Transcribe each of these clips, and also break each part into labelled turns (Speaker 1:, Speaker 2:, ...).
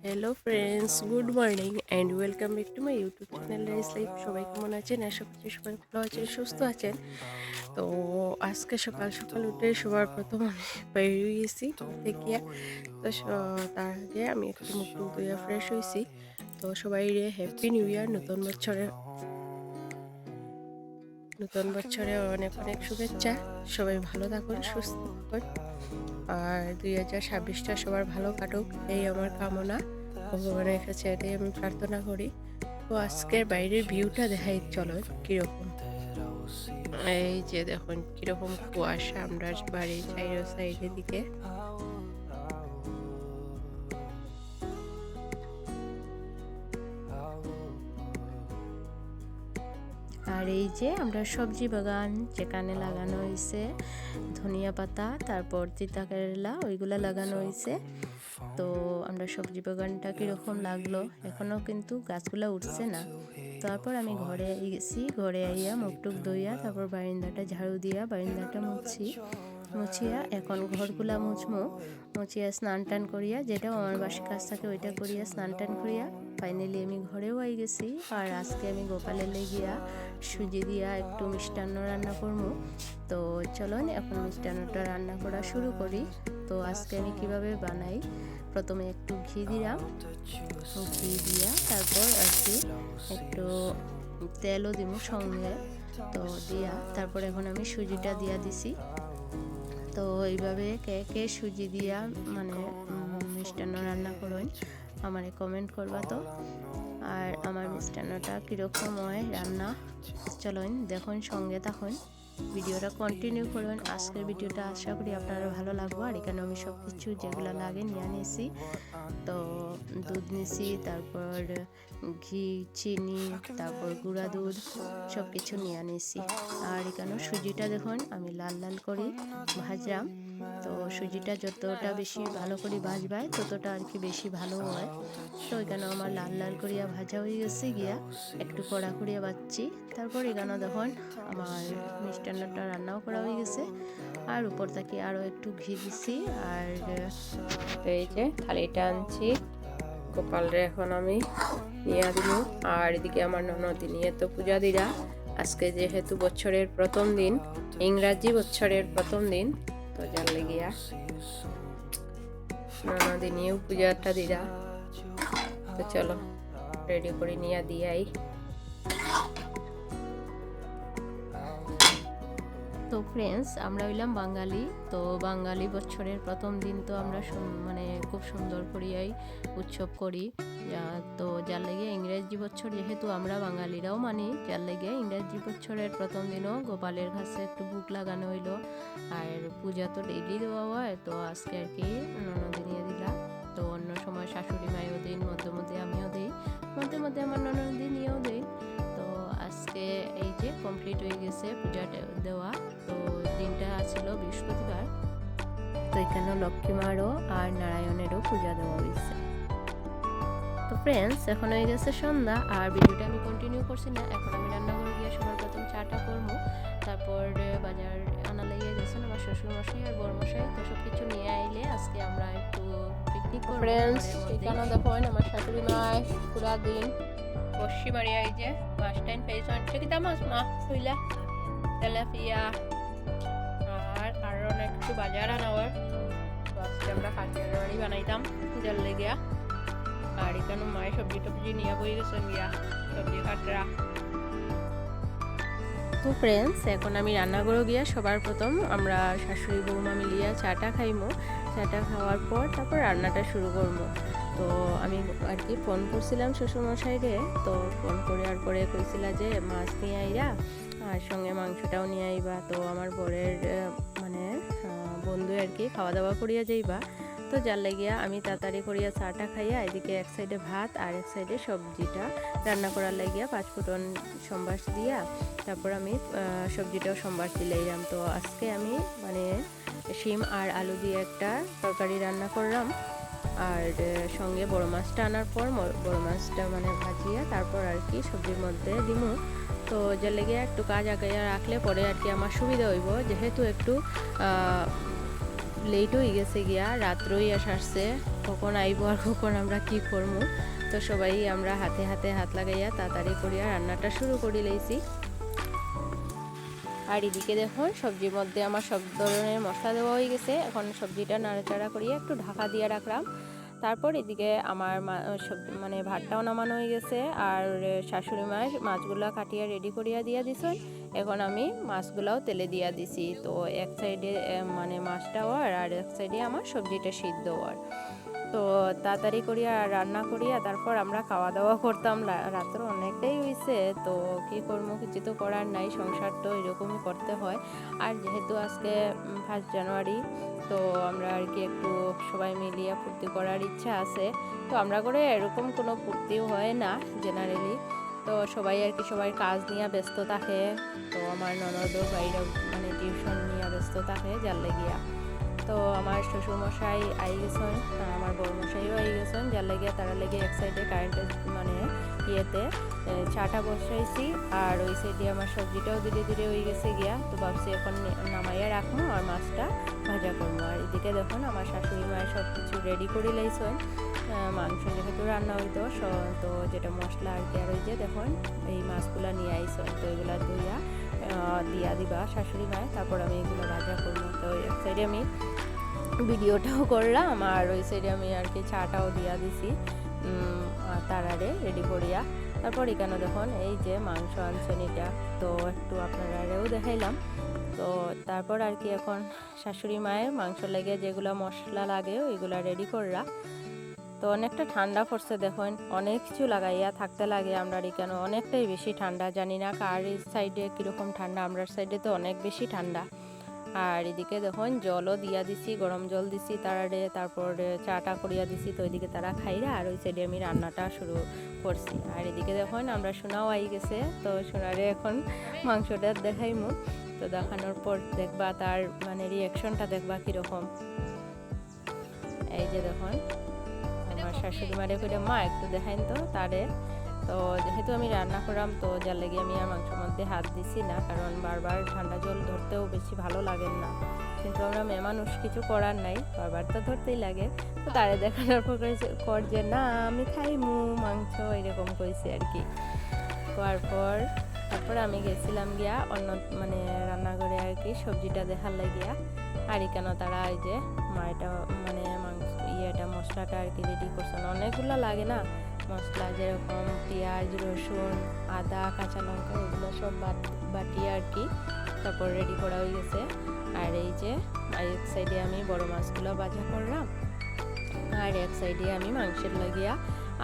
Speaker 1: Hello friends, good morning and welcome back to my YouTube channel rice life. সবাই কেমন আছেন? আশা করছি সবাই ভালো আছেন, সুস্থ আছেন। তো আজকে সকাল সকাল উঠে সবার প্রথম আমি বেরিয়ে গেছি থেকে। তো তার আগে আমি একটু মুখ টুক ধুয়ে ফ্রেশ হয়েছি। তো সবাই হ্যাপি নিউ ইয়ার, নতুন বছরে অনেক অনেক শুভেচ্ছা। সবাই ভালো থাকুন, সুস্থ থাকুন, আর 2026টা সবার ভালো কাটুক, এই আমার কামনা। ভগবানের কাছে এটাই আমি প্রার্থনা করি। তো আজকের বাইরের ভিউটা দেখাই, চলো কিরকম। এই যে দেখুন কিরকম কুয়াশা আমরা বাড়ির সাইডের দিকে। আর এই যে আমরা সবজি বাগান যেখানে লাগানো হয়েছে ধনিয়া পাতা, তারপর তিতা কেরেলা, ওইগুলা লাগানো হয়েছে। তো আমরা সবজি বাগানটা কীরকম লাগলো, এখনও কিন্তু গাছগুলা উঠছে না। তারপর আমি ঘরে গেছি, ঘরে আইয়া মুখ টুক ধুইয়া তারপর বারিন্দাটা ঝাড়ু দিয়া বারিন্দাটা মুছিয়া এখন ঘরগুলা মুছিয়া স্নান টান করিয়া, যেটাও আমার বাসি কাজ থাকে ওইটা করিয়া স্নান টান করিয়া ফাইনালি আমি ঘরেও আই গেছি। আর আজকে আমি গোপালের লেগিয়া সুজি দিয়া একটু মিষ্টান্ন রান্না করবো। তো চলুন এখন মিষ্টান্নটা রান্না করা শুরু করি। তো আজকে আমি কিভাবে বানাই, প্রথমে একটু ঘি দিয়া তারপর আর কি একটু তেলও দিব সঙ্গে। তো দিয়া তারপর এখন আমি সুজিটা দিয়া দিছি। তো এইভাবে কে কে সুজি দিয়া মানে মিষ্টান্ন রান্না করুন, আমারে কমেন্ট করবা। তো আর আমার মিষ্টান্নটা কীরকম হয় রান্না, চলুন দেখুন, সঙ্গে থাকুন, ভিডিওটা কন্টিনিউ করুন। আজকের ভিডিওটা আশা করি আপনারা ভালো লাগবে। আর এখানে আমি সব কিছু যেগুলো লাগে নিয়ে নিয়েছি। তো দুধ নিয়েছি, তারপর ঘি, চিনি, তারপর গুঁড়া দুধ, সব কিছু নিয়ে নিয়েছি। আর এখানে সুজিটা দেখুন আমি লাল লাল করে ভাজলাম। তো সুজিটা যতটা বেশি ভালো করে ভাজবায় ততটা আর কি বেশি ভালো হয়। তো এখানে আমার লাল লাল করিয়া ভাজা হয়ে গেছে গিয়া, একটু কড়া করিয়া বাচ্ছি। তারপর এখানে দেখুন আমার মিষ্টান্নটা রান্নাও করা হয়ে গেছে। আর উপর থেকে আরও একটু ঘি দিছি। আর এই যে থালিটা আনছি, গোপালরে এখন আমি নিয়ে দিল। আর এদিকে আমার ননদি নিয়ে তো পূজা দিরা। আজকে যেহেতু বছরের প্রথম দিন, ইংরাজি বছরের প্রথম দিন, তো যার লেগিয়া ননদি নিয়েও পূজাটা দিরা। তো চলো রেডি করে নিয়ে দিয়াই। তো ফ্রেন্ডস, আমরা হইলাম বাঙালি। তো বাঙালি বছরের প্রথম দিন তো আমরা মানে খুব সুন্দর করিয়াই উৎসব করি। তো যার লেগে ইংরেজি বছর যেহেতু আমরা বাঙালিরাও মানি, যার লেগে ইংরেজি বছরের প্রথম দিনও গোপালের কাছে একটু ভোগ লাগানো হইলো। আর পূজা তো ডেইলি দেওয়া হয়, তো আজকে আর কি ননদি নিয়ে দিলা। তো অন্য সময় শাশুড়ি মায়েও দিন, মধ্যে মধ্যে আমিও দিই, মধ্যে মধ্যে আমার ননদি নিয়েও দিই। তো আজকে এই যে কমপ্লিট হয়ে গেছে পূজা দেওয়া। তো দিনটা ছিল বৃহস্পতিবার। তো এখানে লক্ষ্মী মারও আর নারায়ণেরও পূজা দেওয়া হয়েছে। তো ফ্রেন্ডস, এখন হয়ে গেছে সন্ধ্যা। আর ভিডিওটা আমি কন্টিনিউ করছি না, এখন আমি রান্নাঘরে গিয়ে সবার প্রথম চাটা করবো। তারপর বাজার আনা লেগে গেছে আমার শ্বশুরমশাই আর বড়মশাই, তো সব কিছু নিয়ে আইলে আজকে আমরা একটু পিকনিক করবো। ফ্রেন্ডস, এখানে দেখুন আমার শাশুড়ি মায় পুরা দিন বসি মারিয়া এই যে মাছ টাইন পেয়েছেন, সে কি মাছ মা হইলা তেলাপিয়া আর আরো অনেক কিছু বাজার আনাওয়ার। তো আজকে আমরা কাঠের বাড়ি বানাইতাম জল লেগিয়া। আর এখানে মায়ের সবজি টবজি নিয়ে বই গেছেন গিয়া সবজি কাটরা। তো ফ্রেন্ডস, এখন আমি রান্নাঘরে গিয়া সবার প্রথম আমরা শাশুড়ি বৌমা মিলিয়া চাটা খাইমো। চাটা খাওয়ার পর তারপর রান্নাটা শুরু করবো। তো আমি আর কি ফোন করছিলাম শ্বশুরমশাইকে। তো ফোন করার পরে কইছিলা যে মাছ নিয়ে আইরা আর সঙ্গে মাংসটাও নিয়ে আইবা। তো আমার বরের মানে বন্ধু আর কি খাওয়া দাওয়া করিয়া যাইবা। তো যার লাগিয়া আমি তাড়াতাড়ি করিয়া চাটা খাইয়া এদিকে এক সাইডে ভাত আর এক সাইডে সবজিটা রান্না করার লাগিয়া পাঁচফোড়ন সম্বাস দিয়া তারপর আমি সবজিটাও সম্বাস দিলাম। তো আজকে আমি মানে শিম আর আলু দিয়ে একটা তরকারি রান্না করলাম। আর সঙ্গে বড় মাছটা আনার পর বড় মাছটা মানে ভাজিয়া তারপর আর কি সবজির মধ্যে দিমু। তো যার লেগে একটু কাজ আগাইয়া রাখলে পরে আর কি আমার সুবিধা হইব, যেহেতু একটু লেট হয়ে গেছে গিয়া, রাত্রই সারছে। কখন আইব আর কখন আমরা কি করবো। তো সবাই আমরা হাতে হাতে হাত লাগাইয়া তাড়াতাড়ি করিয়া রান্নাটা শুরু করে লইছি। আর এদিকে দেখুন সবজির মধ্যে আমার সব ধরনের মশলা দেওয়া হয়ে গেছে। এখন সবজিটা নাড়াচাড়া করিয়ে একটু ঢাকা দিয়ে রাখলাম। তারপর এদিকে আমার মানে ভাতটাও নামানো হয়ে গেছে। আর শাশুড়ি মাছগুলো কাটিয়ে রেডি করিয়া দিয়া দিছেন। এখন আমি মাছগুলাও তেলে দিয়া দিছি। তো এক সাইডে মানে মাছটা হওয়ার আর এক সাইডে আমার সবজিটা সিদ্ধ হওয়ার। তো তাড়াতাড়ি করিয়া রান্না করিয়া তারপর আমরা খাওয়া দাওয়া করতাম। রাত্র অনেকটাই হয়েছে, তো কি করবো, কিছু তো করার নাই, সংসার তো এরকমই করতে হয়। আর যেহেতু আজকে 1 জানুয়ারি, তো আমরা আর কি একটু সবাই মিলিয়ে ফুর্তি করার ইচ্ছা আছে। তো আমরা করে এরকম কোনো ফুর্তিও হয় না জেনারেলি। তো সবাই আর কি সবাই কাজ নিয়ে ব্যস্ত থাকে। তো আমার ননদও বাইরে মানে টিউশন নিয়ে ব্যস্ত থাকে যার লেগিয়া। তো আমার শ্বশুরমশাই আই গেছেন, আমার বড়মশাইও আই গেছেন, যার লেগে তারা লেগে এক সাইডে কারেন্টের মানে ইয়েতে চাটা বসাইছি। আর ওই সাইডে আমার সবজিটাও ধীরে ধীরে হয়ে গেছে গিয়া। তো ভাবছি এখন নামাইয়া রাখবো আর মাছটা ভাজা করবো। আর এদিকে দেখুন আমার শাশুড়ি মায়ের সব কিছু রেডি করে লাইছেন। মাংস যেহেতু রান্না হইতো, তো যেটা মশলা আর কি, আর ওই যে দেখুন এই মাছগুলা নিয়ে আইছেন। তো এগুলা ধুইয়া দিয়া দিবা শাশুড়ি মায়, তারপর আমি এগুলো ভাজা করবো। তো এক সাইডে আমি ভিডিওটাও করলাম আর ওই সাইডে আমি আর কি চাটাও দিয়া দিছি তারারে রেডি করিয়া। তারপর এখানে দেখুন এই যে মাংস আনছেন, এটা তো একটু আপনারাও দেখাইলাম। তো তারপর আর কি এখন শাশুড়ি মায়ের মাংস লেগে যেগুলো মশলা লাগে ওইগুলা রেডি করলা। তো অনেকটা ঠান্ডা পড়ছে, দেখুন অনেক কিছু লাগাইয়া থাকতে লাগে। আমরা এখানে অনেকটাই বেশি ঠান্ডা, জানি না কার সাইডে কীরকম ঠান্ডা, আমরার সাইডে তো অনেক বেশি ঠান্ডা। আর এদিকে দেখুন জলও দিয়া দিছি, গরম জল দিছি তারারে, তারপর চাটা করিয়া দিছি। তো এদিকে তারা খাইরা আর ওই সাইডে আমি রান্নাটা শুরু করছি। আর এদিকে দেখুন আমরা সোনাও আই গেছে। তো সোনারে এখন মাংসটা দেখাইমু। তো দেখানোর পর দেখবা তার মানে রিয়াকশনটা দেখবা কীরকম। এই যে দেখুন আমার শাশুড়ি মারে করে মা একটু দেখাইন তো তারে। তো যেহেতু আমি রান্না করলাম, তো যার লেগে আমি আর মাংসের মধ্যে হাত দিছি না, কারণ বারবার ঠান্ডা জল ধরতেও বেশি ভালো লাগে না। কিন্তু আমরা মেয়ে মানুষ, কিছু করার নাই, বারবার তো ধরতেই লাগে। তো তারে দেখানোর পর যে না আমি খাইমু মাংস, এরকম কইছে আর কি। তারপর আমি গেছিলাম গিয়া অন্য মানে রান্নাঘরে আর কি সবজিটা দেখার লাগিয়া। আর এখানে তারা এই যে মাটা মানে মাংস ইয়েটা মশলাটা আর কি রেডি করছেন। অনেকগুলো লাগে না মশলা, যেরকম পেঁয়াজ, রসুন, আদা, কাঁচা লঙ্কা, এগুলো সব বাটিয়ে আর কি তারপর রেডি করা হয়ে গেছে। আর এই যে এক সাইডে আমি বড় মাছগুলো ভাজা করলাম আর এক সাইডে আমি মাংসের লাগিয়া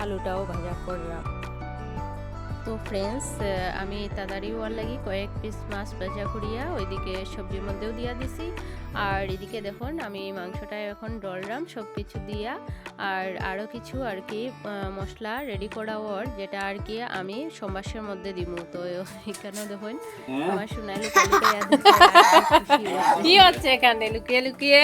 Speaker 1: আলুটাও ভাজা করলাম। তো ফ্রেন্ডস আমি তাড়াতাড়ি হওয়ার লাগি কয়েক পিস মাছ ভাজা করিয়া ওইদিকে সবজির মধ্যেও দিয়া দিছি। আর এদিকে দেখুন আমি মাংসটা এখন ডললাম সব কিছু দিয়া। আর আরও কিছু আর কি মশলা রেডি করা ওর, যেটা আর কি আমি সম্বাসের মধ্যে দিব। তো এখানে দেখুন আমার সোনাই লুকিয়ে কি হচ্ছে এখানে লুকিয়ে লুকিয়ে।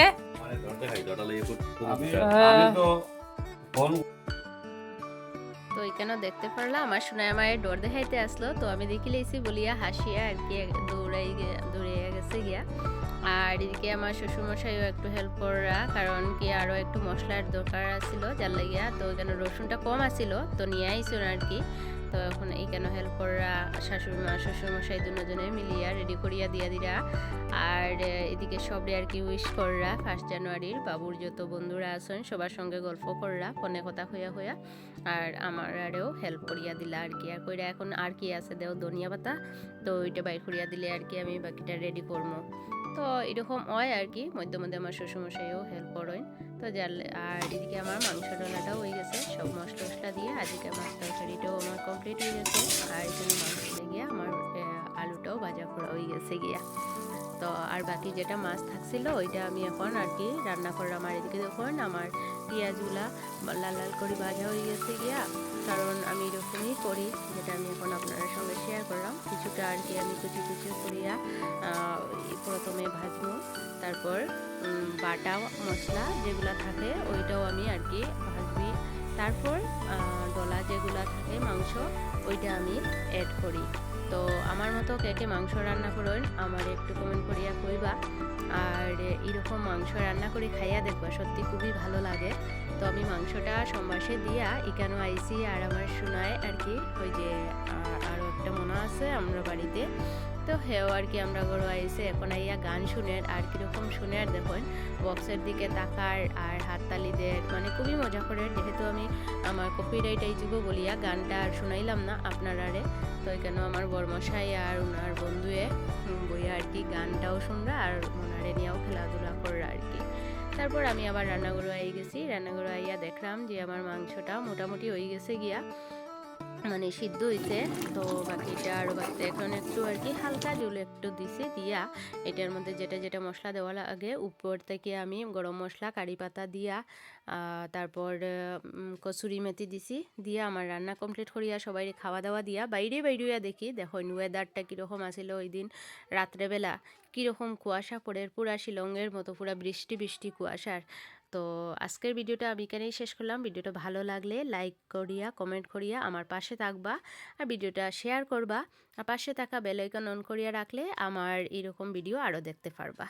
Speaker 1: তো এখানে দেখতে পারলাম আমার সোনাই মায়ের ডর দেখাইতে আসলো। তো আমি দেখি লেছি বলিয়া হাসিয়া আর কি দৌড়াইয়া গেছে গিয়া। আর এদিকে আমার শ্বশুরমশাইও একটু হেল্প করা, কারণ কি আরও একটু মশলার দরকার আছিল যার লাগিয়া। তো এখানে রসুনটা কম আছিল, তো নিয়ে আইসুন আর কি। তো এখন এইখানে হেল্প করা শাশুড়ি মা শ্বশুরমশাই দুজনে মিলিয়া রেডি করিয়া দিয়া দিরা। আর এদিকে সবরে আর কি উইশ কররা 1 জানুয়ারির। বাবুর যত বন্ধুরা আছেন সবার সঙ্গে গল্প কররা, ফোনে কথা হইয়া। আর আমার আরেও হেল্প করিয়া দিলা আর কি। আর কইরা এখন আর কি আছে দেও ধনিয়া পাতা, তো ওইটা বাইর করিয়া দিলে আর কি আমি বাকিটা রেডি করবো। তো এরকম হয় আর কি, মধ্যে মধ্যে আমার শ্বশুরমশাইও হেল্প করেন। তো আর এদিকে আমার মাংস ডালাটাও হয়ে গেছে সব মশলা টসলা দিয়ে। আজকে মাছ তরকারিটাও আমার কমপ্লিট হয়ে গেছে। আর এখানে মাংস গিয়া আমার আলুটাও ভাজা করা হয়ে গেছে গিয়া। তো আর বাকি যেটা মাছ থাকছিল ওইটা আমি এখন আর কি রান্না করলাম। আর এদিকে দেখুন আমার পেঁয়াজগুলা লাল লাল করে ভাজা হয়ে গেছে গিয়া, কারণ আমি এরকমই করি, যেটা আমি এখন আপনার সঙ্গে শেয়ার করলাম। কিছুটা আর কি আমি কুচি কুচি করিয়া প্রথমে ভাজবো, তারপর বাটা মশলা যেগুলো থাকে ওইটাও আমি আর কি ভাজবি, তারপর ডলা যেগুলো থাকে মাংস ওইটা আমি অ্যাড করি। তো আমার মতো কে কে মাংস রান্না করেন আমার একটু কমেন্ট করিয়া কইবা। আর এরকম মাংস রান্না করে খাইয়া দেখবা, সত্যি খুবই ভালো লাগে। তো আমি মাংসটা সম্বাসে দিয়া এখানে আইসি আর আমার শোনায় আর কি ওই যে আরও একটা মনে আছে আমরা বাড়িতে তো হেও আর কি আমরা গরু আইসে এখন আইয়া গান শুনের আর কীরকম শুনে আর দেখুন বক্সের দিকে তাকার আর হাততালি দেয় মানে খুবই মজা করে যেহেতু আমি আমার কপিরাইট আইজিব বলিয়া গানটা আর শুনাইলাম না আপনারারে তো এখানে আমার বরমশাই আর ওনার বন্ধুয়ে বইয়া আর কি গানটাও শুনরা আর ওনারে নিয়েও খেলাধুলা কররা আর কি। তারপর আমি আবার রান্নাঘরে আই গেছি, রান্নাঘরে আইয়া দেখলাম যে আমার মাংসটা মোটামুটি হয়ে গেছে গিয়া মানে সিদ্ধ হইতে। তো বাকিটা আরও বাড়তে এখন একটু আর কি হালকা জল একটু দিছি দিয়া এটার মধ্যে যেটা যেটা মশলা দেওয়া লাগে উপর থেকে আমি গরম মশলা কারি পাতা দিয়া তারপর কসুরি মেথি দিছি দিয়া আমার রান্না কমপ্লিট করিয়া সবাই খাওয়া দাওয়া দিয়া বাইরে দেখি দেখুন ওয়েদারটা কীরকম আসিল ওই দিন রাত্রেবেলা কীরকম কুয়াশা পড়ে পুরা শিলংয়ের মতো পুরা বৃষ্টি বৃষ্টি কুয়াশার। তো আজকের ভিডিওটা আমি এখানেই শেষ করলাম। ভিডিওটা ভালো লাগলে লাইক করিয়া কমেন্ট করিয়া আমার পাশে থাকবা আর ভিডিওটা শেয়ার করবা আর পাশে থাকা বেল আইকন অন করিয়া রাখলে আমার এরকম ভিডিও আরও দেখতে পারবা।